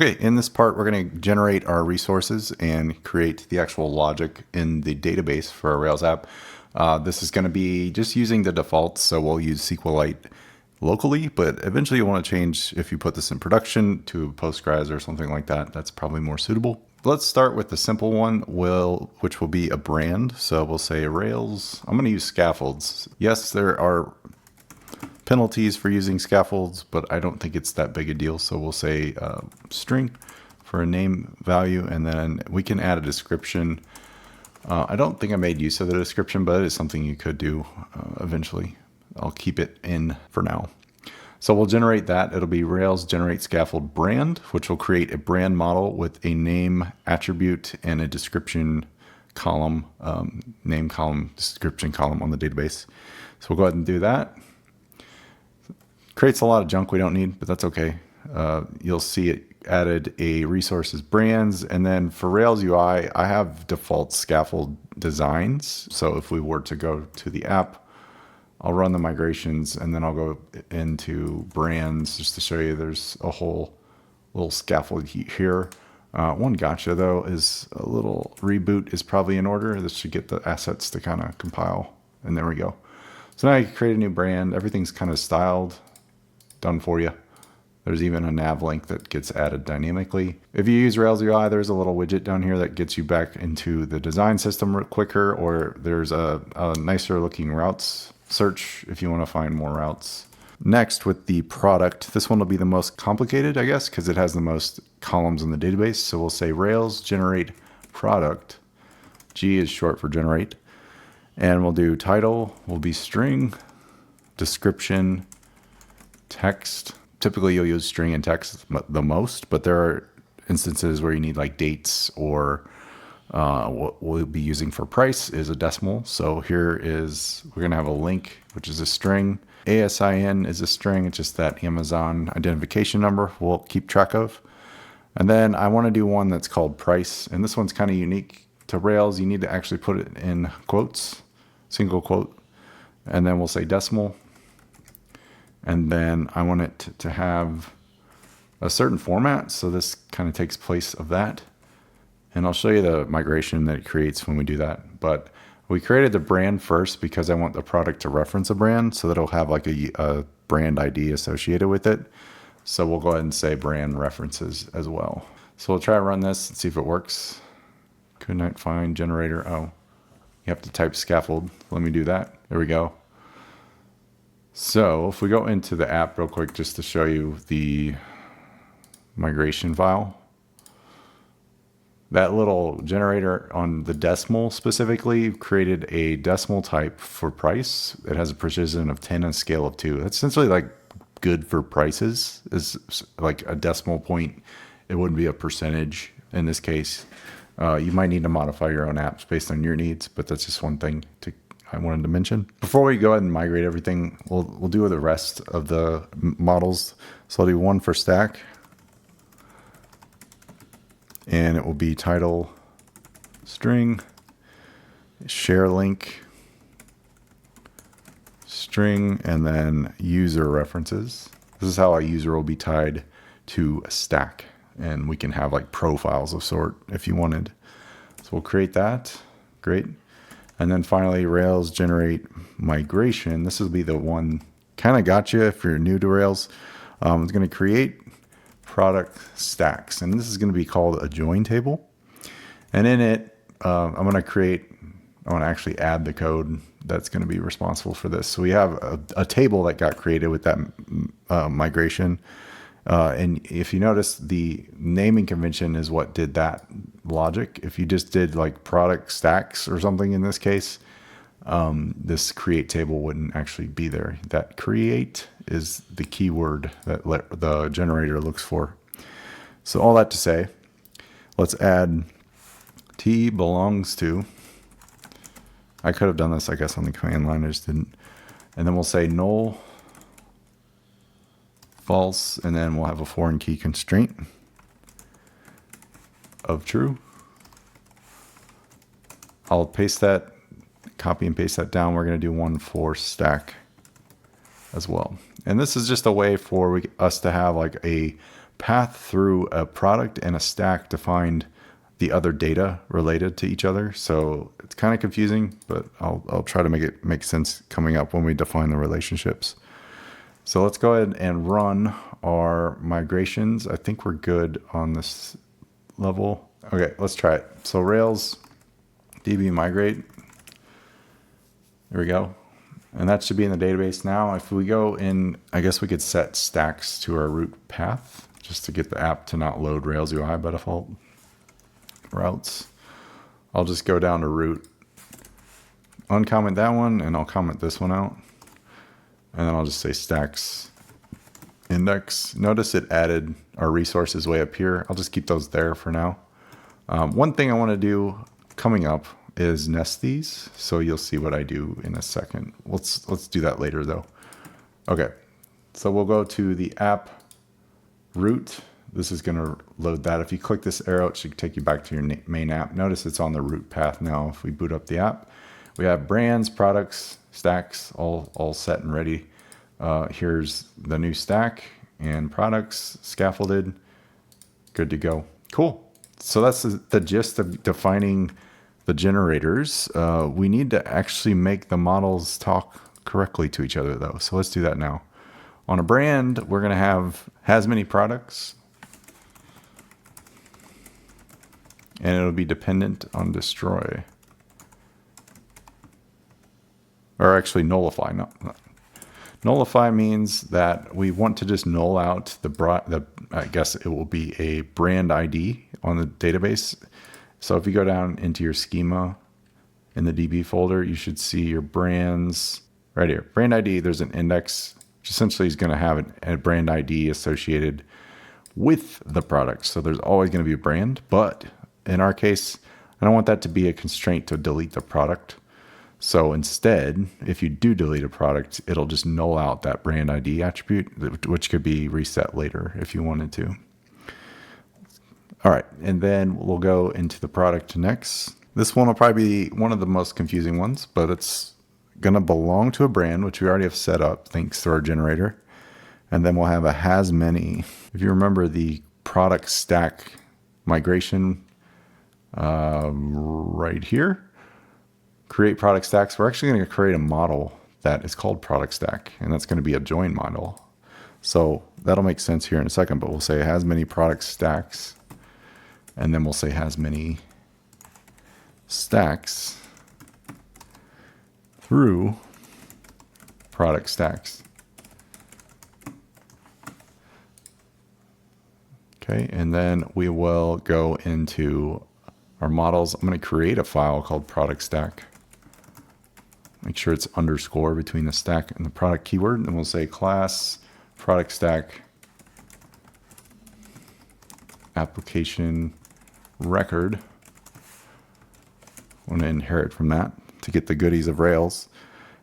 Okay, in this part, we're going to generate our resources and create the actual logic in the database for our Rails app. This is going to be just using the defaults, so we'll use SQLite locally, but eventually you want to change if you put this in production to Postgres or something like that. That's probably more suitable. Let's start with the simple one, which will be a brand. So we'll say Rails. I'm going to use scaffolds. Yes, there are penalties for using scaffolds, but I don't think it's that big a deal. So we'll say string for a name value, and then we can add a description. I don't think I made use of the description, but it is something you could do eventually. I'll keep it in for now. So we'll generate that. It'll be Rails generate scaffold brand, which will create a brand model with a name attribute and a description column, name column, description column on the database. So we'll go ahead and do that. Creates a lot of junk we don't need, but that's okay. You'll see it added a resources brands. And then for Rails UI, I have default scaffold designs. So if we were to go to the app, I'll run the migrations and then I'll go into brands just to show you there's a whole little scaffold here. One gotcha though is a little reboot is probably in order. This should get the assets to kind of compile. And there we go. So now you can create a new brand. Everything's kind of styled, done for you. There's even a nav link that gets added dynamically. If you use Rails UI, there's a little widget down here that gets you back into the design system quicker, or there's a nicer looking routes search if you want to find more routes. Next, with the product, this one will be the most complicated, I guess, because it has the most columns in the database. So we'll say Rails generate product. G is short for generate. And we'll do title will be string, description, text. Typically you'll use string and text the most, but there are instances where you need like dates, or what we'll be using for price is a decimal. So here is, we're going to have a link, which is a string. ASIN is a string. It's just that Amazon identification number we'll keep track of. And then I want to do one that's called price. And this one's kind of unique to Rails. You need to actually put it in quotes, single quote. And then we'll say decimal. And then I want it to have a certain format. So this kind of takes place of that. And I'll show you the migration that it creates when we do that. But we created the brand first because I want the product to reference a brand, so that it'll have like a brand ID associated with it. So we'll go ahead and say brand references as well. So we'll try to run this and see if it works. Could not find generator. Oh, you have to type scaffold. Let me do that. There we go. So if we go into the app real quick, just to show you the migration file, that little generator on the decimal specifically created a decimal type for price. It has a precision of 10 and a scale of 2. That's essentially like good for prices, is like a decimal point. It wouldn't be a percentage in this case. You might need to modify your own apps based on your needs, but that's just one thing I wanted to mention. Before we go ahead and migrate everything, we'll do the rest of the models. So I'll do one for stack. And it will be title, string, share link, string, and then user references. This is how a user will be tied to a stack. And we can have like profiles of sort if you wanted. So we'll create that. Great. And then finally, Rails generate migration. This will be the one kind of gotcha if you're new to Rails. It's going to create product stacks, and this is going to be called a join table. And in it, I want to actually add the code that's going to be responsible for this. So we have a table that got created with that migration. And if you notice, the naming convention is what did that logic. If you just did like product stacks or something in this case, this create table wouldn't actually be there. That create is the keyword that the generator looks for. So all that to say, let's add t belongs to. I could have done this, I guess, on the command line. I just didn't. And then we'll say null, false, and then we'll have a foreign key constraint of true. I'll paste that, copy and paste that down. We're going to do one for stack as well. And this is just a way for us to have like a path through a product and a stack to find the other data related to each other. So it's kind of confusing, but I'll try to make it make sense coming up when we define the relationships. So let's go ahead and run our migrations. I think we're good on this level. Okay, let's try it. So Rails DB migrate. There we go. And that should be in the database now. If we go in, I guess we could set stacks to our root path just to get the app to not load Rails UI by default. Routes. I'll just go down to root, uncomment that one, and I'll comment this one out. And then I'll just say stacks index. Notice it added our resources way up here. I'll just keep those there for now. One thing I want to do coming up is nest these. So you'll see what I do in a second. Let's do that later though. Okay. So we'll go to the app root. This is going to load that. If you click this arrow, it should take you back to your main app. Notice it's on the root path now. If we boot up the app, we have brands, products, stacks, all set and ready. Here's the new stack and products, scaffolded, good to go. Cool. So that's the gist of defining the generators. We need to actually make the models talk correctly to each other though. So let's do that now. On a brand, we're going to have has many products. And it'll be dependent on destroy. Or actually nullify. No. Nullify means that we want to just null out I guess it will be a brand ID on the database. So if you go down into your schema in the DB folder, you should see your brands right here. Brand ID, there's an index, which essentially is going to have a brand ID associated with the product. So there's always going to be a brand, but in our case, I don't want that to be a constraint to delete the product. So instead, if you do delete a product, it'll just null out that brand ID attribute, which could be reset later if you wanted to. All right, and then we'll go into the product next. This one will probably be one of the most confusing ones, but it's going to belong to a brand, which we already have set up thanks to our generator. And then we'll have a has many. If you remember the product stack migration right here, create product stacks. We're actually going to create a model that is called product stack, and that's going to be a join model. So that'll make sense here in a second, but we'll say it has many product stacks, and then we'll say has many stacks through product stacks. Okay, and then we will go into our models. I'm going to create a file called product stack. Make sure it's underscore between the stack and the product keyword. And we'll say class product stack application record. I want to inherit from that to get the goodies of Rails.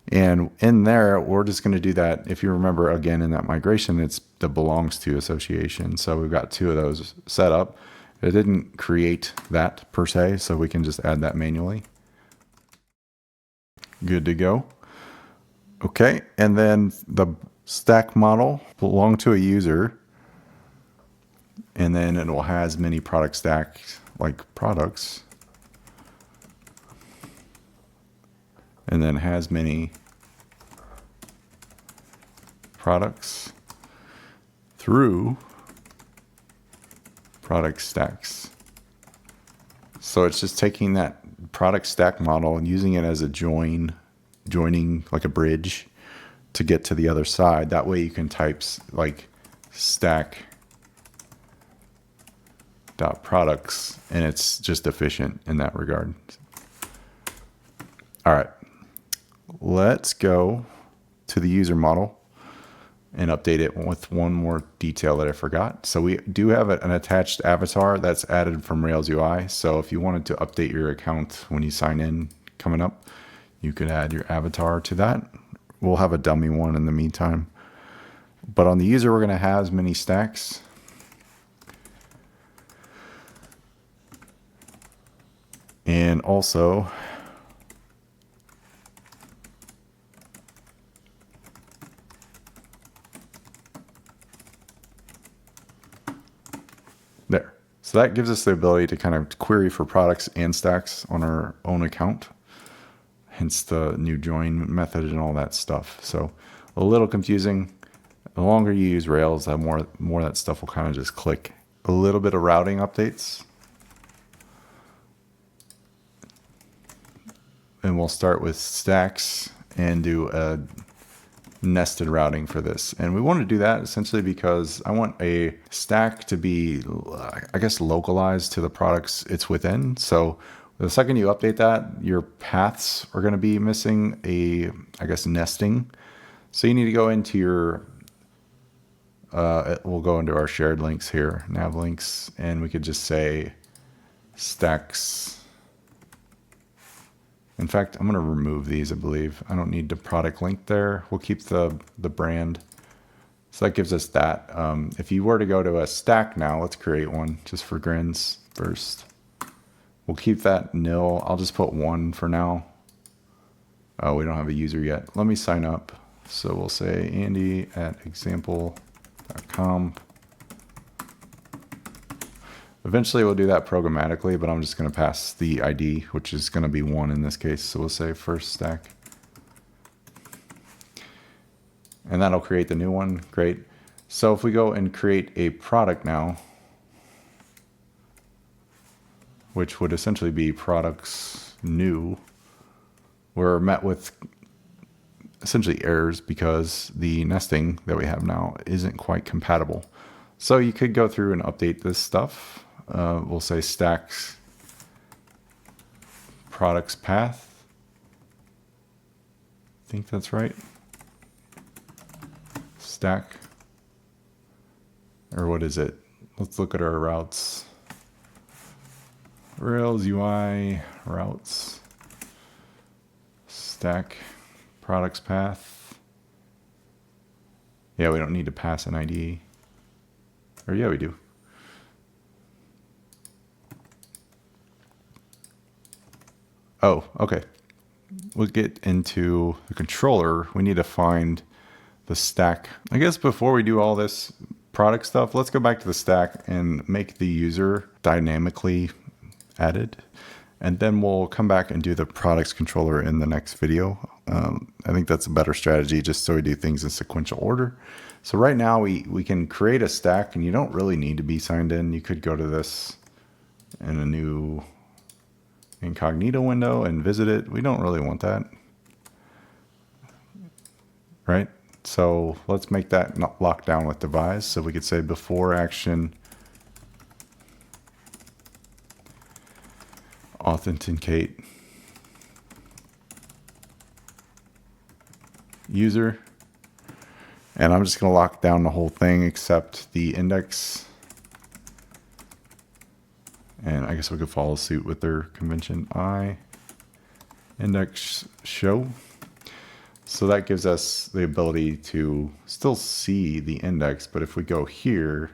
And in there, we're just going to do that. If you remember, again, in that migration, it's the belongs to association. So we've got two of those set up. It didn't create that per se, so we can just add that manually. Good to go. Okay, and then the stack model belong to a user, and then it will has many product stacks like products, and then has many products through product stacks. So it's just taking that product stack model and using it as a joining like a bridge to get to the other side. That way you can type like stack dot products, and it's just efficient in that regard. All right, let's go to the user model and update it with one more detail that I forgot. So we do have an attached avatar that's added from Rails UI. So if you wanted to update your account when you sign in coming up, you could add your avatar to that. We'll have a dummy one in the meantime. But on the user, we're going to have as many stacks. And also, So that gives us the ability to kind of query for products and stacks on our own account, hence the new join method and all that stuff. So a little confusing. The longer you use Rails, the more that stuff will kind of just click. A little bit of routing updates. And we'll start with stacks and do a nested routing for this. And we want to do that essentially because I want a stack to be, I guess, localized to the products it's within. So the second you update that, your paths are going to be missing a, I guess, nesting. So you need to go into your, we'll go into our shared links here, nav links, and we could just say stacks. In fact, I'm going to remove these, I believe. I don't need the product link there. We'll keep the brand. So that gives us that. If you were to go to a stack now, let's create one just for grins first. We'll keep that nil. I'll just put 1 for now. Oh, we don't have a user yet. Let me sign up. So we'll say Andy@example.com. Eventually we'll do that programmatically, but I'm just going to pass the ID, which is going to be 1 in this case. So we'll say first stack. And that'll create the new one. Great. So if we go and create a product now, which would essentially be products new, we're met with essentially errors because the nesting that we have now isn't quite compatible. So you could go through and update this stuff. We'll say stacks products path. I think that's right. Stack. Or what is it? Let's look at our routes. Rails UI routes. Stack products path. Yeah, we don't need to pass an ID. Or yeah, we do. Oh, okay. We'll get into the controller. We need to find the stack. I guess before we do all this product stuff, let's go back to the stack and make the user dynamically added. And then we'll come back and do the products controller in the next video. I think that's a better strategy just so we do things in sequential order. So right now we can create a stack and you don't really need to be signed in. You could go to this in a new incognito window and visit it. We don't really want that. Right? So let's make that not locked down with devise. So we could say before action authenticate user. And I'm just going to lock down the whole thing except the index. And I guess we could follow suit with their convention. Index show. So that gives us the ability to still see the index, but if we go here,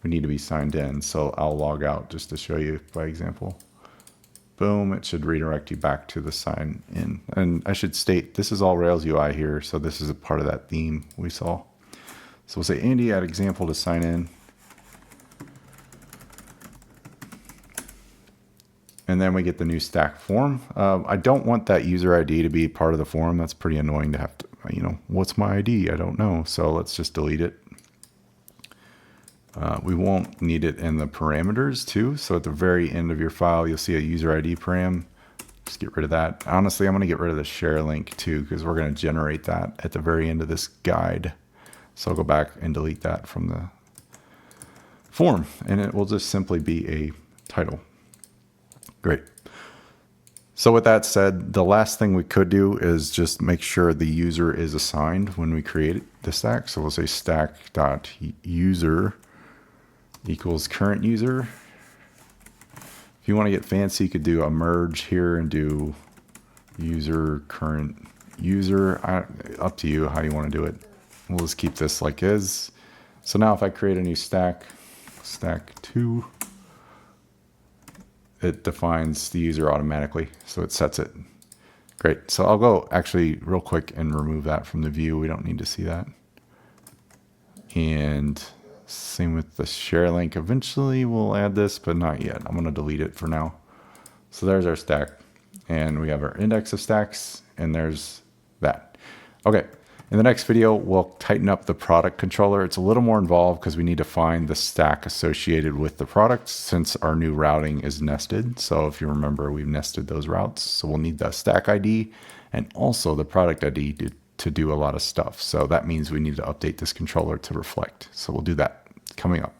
we need to be signed in. So I'll log out just to show you by example. Boom, it should redirect you back to the sign in. And I should state, this is all Rails UI here, so this is a part of that theme we saw. So we'll say Andy@example to sign in. And then we get the new stack form. I don't want that user ID to be part of the form. That's pretty annoying to have to, what's my ID? I don't know. So let's just delete it. We won't need it in the parameters too. So at the very end of your file, you'll see a user ID param. Just get rid of that. Honestly, I'm going to get rid of the share link too, because we're going to generate that at the very end of this guide. So I'll go back and delete that from the form, and it will just simply be a title. Great. So with that said, the last thing we could do is just make sure the user is assigned when we create the stack. So we'll say stack.user equals current user. If you want to get fancy, you could do a merge here and do user current user. Up to you how you want to do it. We'll just keep this like is. So now if I create a new stack 2, it defines the user automatically. So it sets it. Great. So I'll go actually real quick and remove that from the view. We don't need to see that. And Same with the share link. Eventually we'll add this, but not yet. I'm going to delete it for now. So there's our stack. And we have our index of stacks, and there's that. Okay, in the next video, we'll tighten up the product controller. It's a little more involved because we need to find the stack associated with the product since our new routing is nested. So if you remember, we've nested those routes. So we'll need the stack ID and also the product ID to do a lot of stuff. So that means we need to update this controller to reflect. So we'll do that coming up.